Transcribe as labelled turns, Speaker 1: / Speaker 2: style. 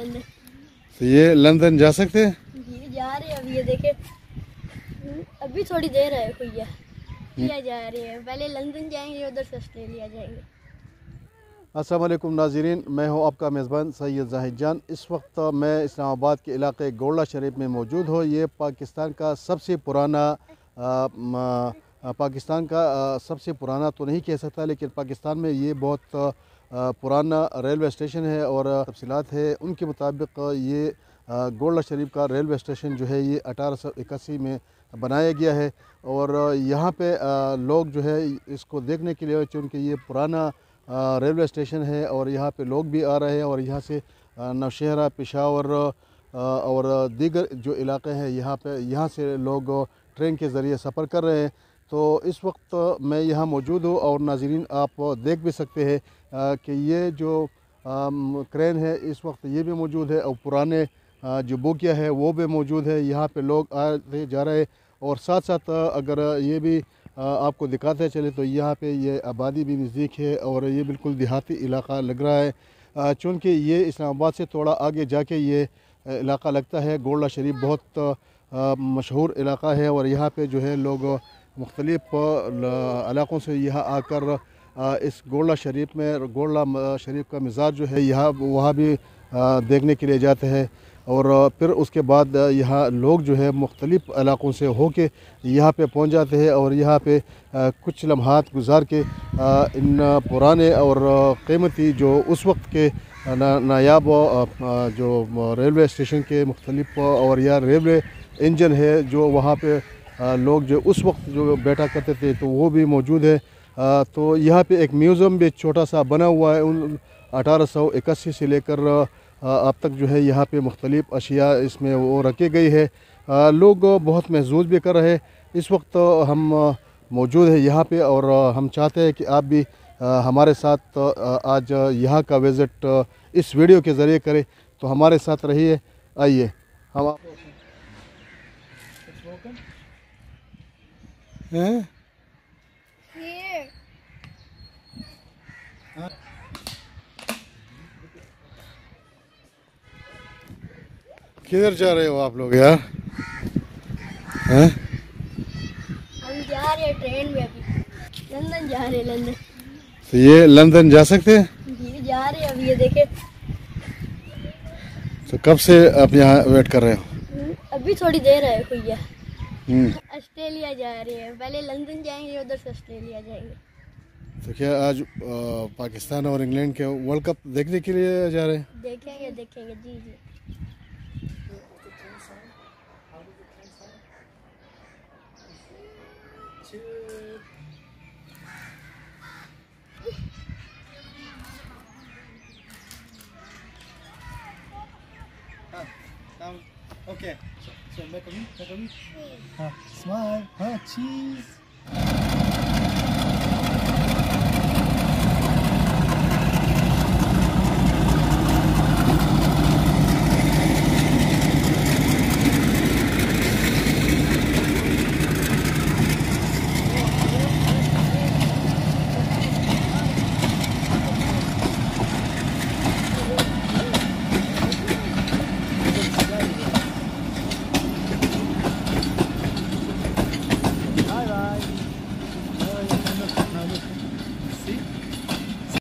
Speaker 1: London.
Speaker 2: तो ये London जा सकते हैं?
Speaker 1: जी जा रहे हैं। अभी ये देखे, अभी थोड़ी देर है भैया, किया जा रहे हैं। पहले लंदन जाएंगे, उधर से ऑस्ट्रेलिया जाएंगे।
Speaker 2: अस्सलाम वालेकुम नाज़रीन, मैं हूं आपका मेज़बान सैयद जाहिद जान। इस वक्त मैं इस्लामाबाद के इलाके गोल्डा शरीफ में मौजूद हूं। ये पाकिस्तान का सबसे पुराना सबसे पुराना तो नहीं कह सकता, लेकिन पाकिस्तान में ये बहुत पुराना रेलवे स्टेशन है। और तफसीलात है उनके मुताबिक ये गोल्डा शरीफ का रेलवे स्टेशन जो है ये 1881 में बनाया गया है। और यहाँ पे लोग जो है इसको देखने के लिए, चूँकि ये पुराना रेलवे स्टेशन है और यहाँ पे लोग भी आ रहे हैं, और यहाँ से नौशहरा, पेशावर और दीगर जो इलाके हैं यहाँ से लोग ट्रेन के ज़रिए सफ़र कर रहे हैं। तो इस वक्त मैं यहाँ मौजूद हूँ और नाज़रीन आप देख भी सकते हैं कि ये जो क्रेन है इस वक्त ये भी मौजूद है, और पुराने जो बोगिया है वो भी मौजूद है। यहाँ पे लोग आते जा रहे हैं, और साथ साथ अगर ये भी आपको दिखाते चले तो यहाँ पे ये आबादी भी नज़दीक है, और ये बिल्कुल देहाती इलाका लग रहा है। चूँकि ये इस्लामाबाद से थोड़ा आगे जाके ये इलाका लगता है। गोल्डा शरीफ बहुत मशहूर इलाका है, और यहाँ पे जो है लोग मुख्तलिफ़ इलाक़ों से यहाँ आकर इस गोल्डा शरीफ में गोल्डा शरीफ का मिज़ार जो है यहाँ वहाँ भी देखने के लिए जाते हैं। और फिर उसके बाद यहाँ लोग जो है मुख्तलिफ़ इलाक़ों से होके यहाँ पे पहुँच जाते हैं, और यहाँ पे कुछ लम्हात गुजार के इन पुराने और कीमती जो उस वक्त के नायाब जो रेलवे स्टेशन के मुख्तलिफ़ और या रेलवे इंजन है जो वहाँ पे लोग जो उस वक्त जो बैठा करते थे तो वो भी मौजूद है। तो यहाँ पे एक म्यूज़ियम भी छोटा सा बना हुआ है। 1881 से लेकर अब तक जो है यहाँ पे मुख्तलिफ़ अशिया इसमें वो रखी गई है। लोग बहुत महसूस भी कर रहे हैं। इस वक्त हम मौजूद है यहाँ पे, और हम चाहते हैं कि आप भी हमारे साथ आज यहाँ का विज़िट इस वीडियो के ज़रिए करें। तो हमारे साथ रहिए, आइए हम किधर जा रहे हो आप लोग यार? हैं?
Speaker 1: हम जा रहे हैं ट्रेन में, अभी लंदन जा रहे हैं। लंदन
Speaker 2: तो ये लंदन जा सकते हैं?
Speaker 1: जी जा रहे हैं। अभी ये देखे,
Speaker 2: तो कब से आप यहाँ वेट कर रहे हो?
Speaker 1: अभी थोड़ी देर है भैया, ऑस्ट्रेलिया जा रहे हैं। पहले लंदन जाएंगे, उधर से ऑस्ट्रेलिया जाएंगे।
Speaker 2: तो क्या आज पाकिस्तान और इंग्लैंड के वर्ल्ड कप देखने के लिए जा रहे हैं?
Speaker 1: देखेंगे देखेंगे जी जी।
Speaker 3: Okay, so make a smile, cheese.